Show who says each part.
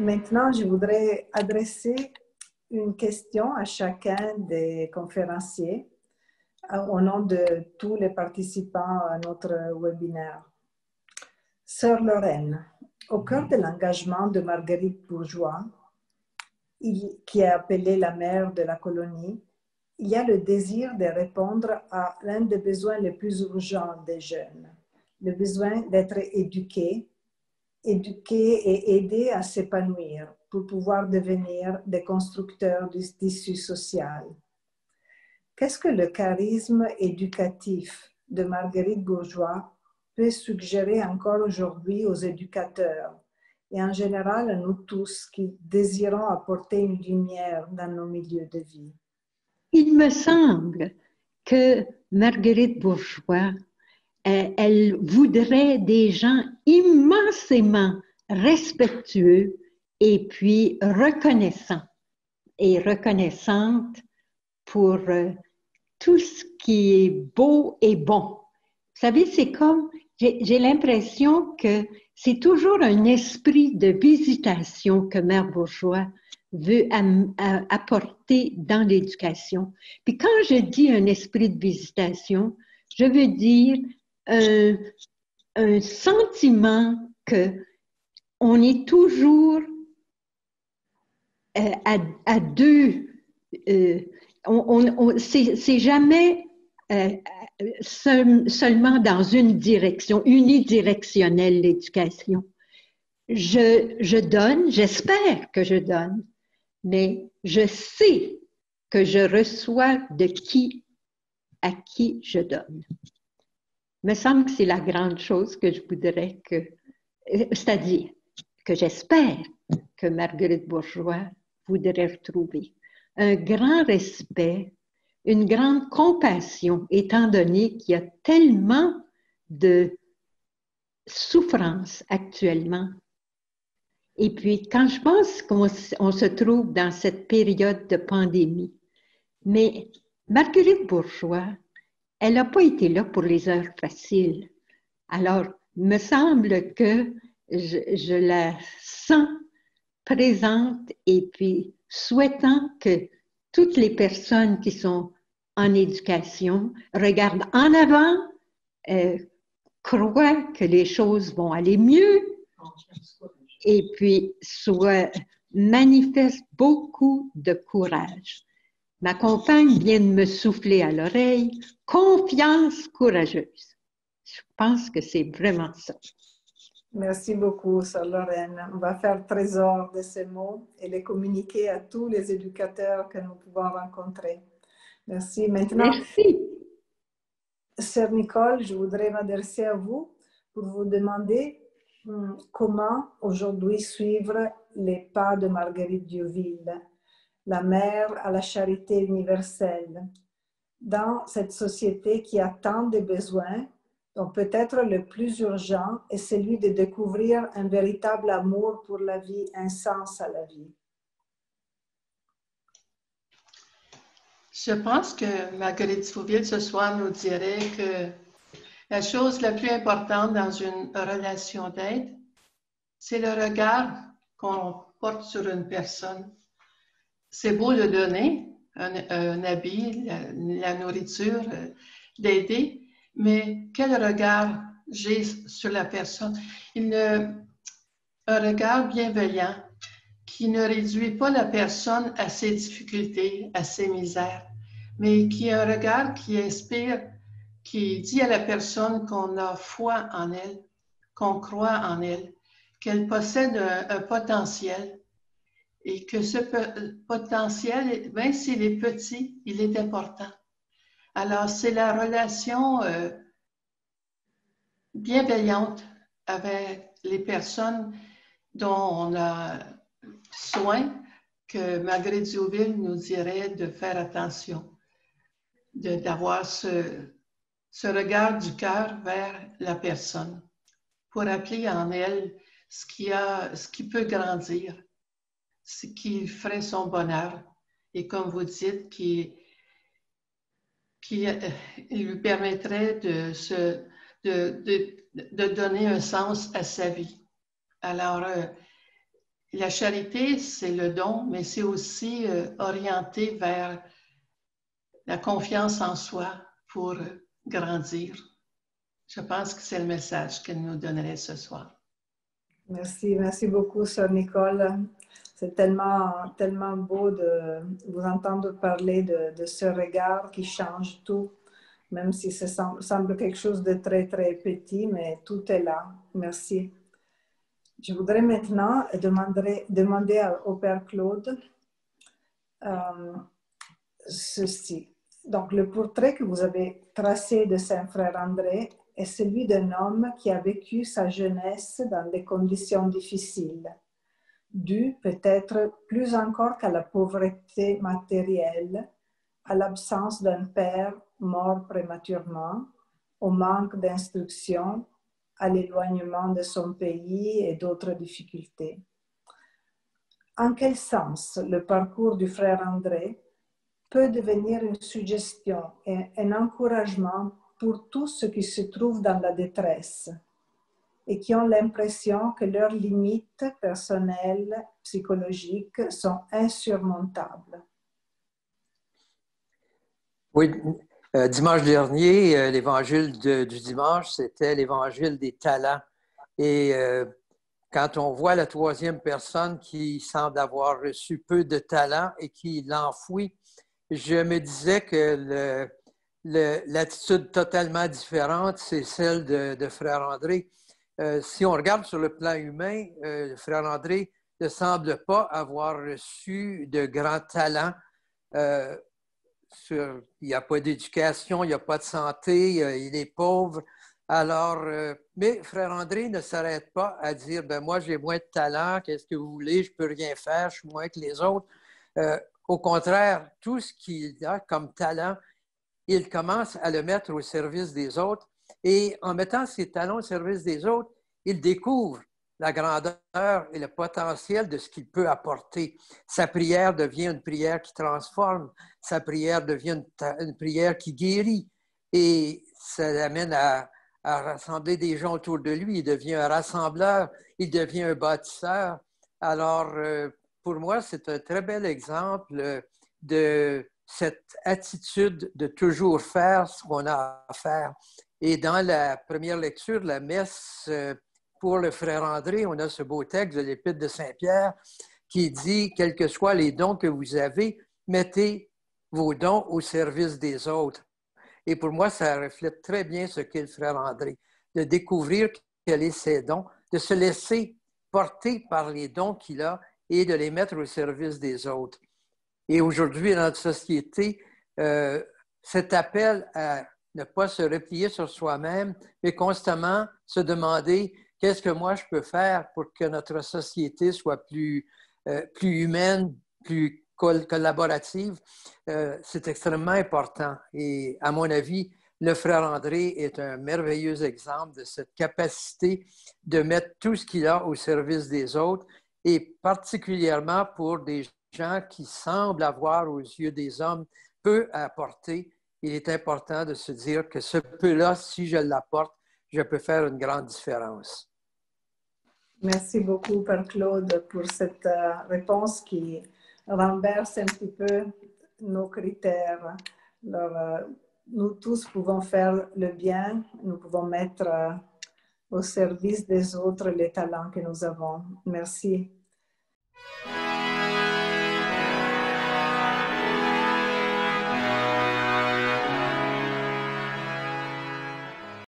Speaker 1: Maintenant, je voudrais adresser une question à chacun des conférenciers au nom de tous les participants à notre webinaire. Sœur Lorraine, au cœur de l'engagement de Marguerite Bourgeois, qui est appelée la mère de la colonie, il y a le désir de répondre à l'un des besoins les plus urgents des jeunes, le besoin d'être éduqués et aidés à s'épanouir pour pouvoir devenir des constructeurs du tissu social. Qu'est-ce que le charisme éducatif de Marguerite Bourgeois peut suggérer encore aujourd'hui aux éducateurs et en général à nous tous qui désirons apporter une lumière dans nos milieux de vie?
Speaker 2: Il me semble que Marguerite Bourgeois, elle voudrait des gens immensément respectueux et puis reconnaissants et reconnaissantes pour tout ce qui est beau et bon. Vous savez, c'est comme, j'ai l'impression que c'est toujours un esprit de visitation que Mère Bourgeois veut apporter dans l'éducation. Puis quand je dis un esprit de visitation, je veux dire un sentiment qu'on est toujours à deux. C'est jamais seulement dans une direction, unidirectionnelle l'éducation. Je donne, j'espère que je donne, mais je sais que je reçois de qui à qui je donne. Il me semble que c'est la grande chose que je voudrais c'est-à-dire que j'espère que Marguerite Bourgeois voudrait retrouver. Un grand respect, une grande compassion, étant donné qu'il y a tellement de souffrance actuellement. Et puis, quand je pense qu'on se trouve dans cette période de pandémie, mais Marguerite Bourgeois, elle n'a pas été là pour les heures faciles. Alors, il me semble que je la sens présente et puis souhaitant que toutes les personnes qui sont en éducation regardent en avant, croient que les choses vont aller mieux et puis manifestent beaucoup de courage. Ma compagne vient de me souffler à l'oreille, confiance courageuse. Je pense que c'est vraiment ça.
Speaker 1: Merci beaucoup, Sœur Lorraine. On va faire trésor de ces mots et les communiquer à tous les éducateurs que nous pouvons rencontrer. Merci. Maintenant,
Speaker 2: merci.
Speaker 1: Sœur Nicole, je voudrais m'adresser à vous pour vous demander comment aujourd'hui suivre les pas de Marguerite Diouville, la mère à la charité universelle, dans cette société qui a tant de besoins. Donc peut-être le plus urgent est celui de découvrir un véritable amour pour la vie, un sens à la vie.
Speaker 3: Je pense que Marguerite Diouville ce soir nous dirait que la chose la plus importante dans une relation d'aide, c'est le regard qu'on porte sur une personne. C'est beau de donner un habit, la nourriture, d'aider, mais quel regard j'ai sur la personne? Un regard bienveillant qui ne réduit pas la personne à ses difficultés, à ses misères, mais qui est un regard qui inspire, qui dit à la personne qu'on a foi en elle, qu'on croit en elle, qu'elle possède un potentiel et que ce potentiel, même s'il est petit, il est important. Alors, c'est la relation bienveillante avec les personnes dont on a soin que Marguerite Diouville nous dirait de faire attention, d'avoir ce regard du cœur vers la personne pour appeler en elle ce qui peut grandir, ce qui ferait son bonheur et comme vous dites, qui lui permettrait de donner un sens à sa vie. Alors, la charité, c'est le don, mais c'est aussi orienté vers la confiance en soi pour grandir. Je pense que c'est le message qu'elle nous donnerait ce soir.
Speaker 1: Merci, merci beaucoup, Sœur Nicole. C'est tellement beau de vous entendre parler de ce regard qui change tout, même si ça semble quelque chose de très, très petit, mais tout est là. Merci. Je voudrais maintenant demander au Père Claude ceci. Donc, le portrait que vous avez tracé de Saint Frère André est celui d'un homme qui a vécu sa jeunesse dans des conditions difficiles, dues peut-être plus encore qu'à la pauvreté matérielle, à l'absence d'un père mort prématurément, au manque d'instruction, à l'éloignement de son pays et d'autres difficultés. En quel sens le parcours du frère André peut devenir une suggestion et un encouragement pour tous ceux qui se trouvent dans la détresse et qui ont l'impression que leurs limites personnelles, psychologiques sont insurmontables?
Speaker 4: Oui, dimanche dernier, l'évangile du dimanche, c'était l'évangile des talents. Et quand on voit la troisième personne qui semble avoir reçu peu de talents et qui l'enfouit, je me disais que l'attitude totalement différente, c'est celle de Frère André. Si on regarde sur le plan humain, Frère André ne semble pas avoir reçu de grands talents. Il n'y a pas d'éducation, il n'y a pas de santé, il est pauvre. Alors, mais Frère André ne s'arrête pas à dire, ben moi j'ai moins de talent, qu'est-ce que vous voulez, je ne peux rien faire, je suis moins que les autres. Au contraire, tout ce qu'il a comme talent, il commence à le mettre au service des autres. Et en mettant ses talents au service des autres, il découvre la grandeur et le potentiel de ce qu'il peut apporter. Sa prière devient une prière qui transforme. Sa prière devient une prière qui guérit. Et ça l'amène à rassembler des gens autour de lui. Il devient un rassembleur. Il devient un bâtisseur. Alors, pour moi, c'est un très bel exemple de cette attitude de toujours faire ce qu'on a à faire. Et dans la première lecture de la messe pour le frère André, on a ce beau texte de l'Épître de Saint-Pierre qui dit « Quels que soient les dons que vous avez, mettez vos dons au service des autres. » Et pour moi, ça reflète très bien ce qu'est le frère André, de découvrir quels sont ses dons, de se laisser porter par les dons qu'il a et de les mettre au service des autres. Et aujourd'hui, dans notre société, cet appel à ne pas se replier sur soi-même, mais constamment se demander qu'est-ce que moi je peux faire pour que notre société soit plus humaine, plus collaborative, c'est extrêmement important. Et à mon avis, le frère André est un merveilleux exemple de cette capacité de mettre tout ce qu'il a au service des autres et particulièrement pour des gens qui semblent avoir aux yeux des hommes peu à apporter. Il est important de se dire que ce peu-là, si je l'apporte, je peux faire une grande différence.
Speaker 1: Merci beaucoup, Père Claude, pour cette réponse qui renverse un petit peu nos critères. Alors, nous tous pouvons faire le bien, nous pouvons mettre au service des autres les talents que nous avons. Merci.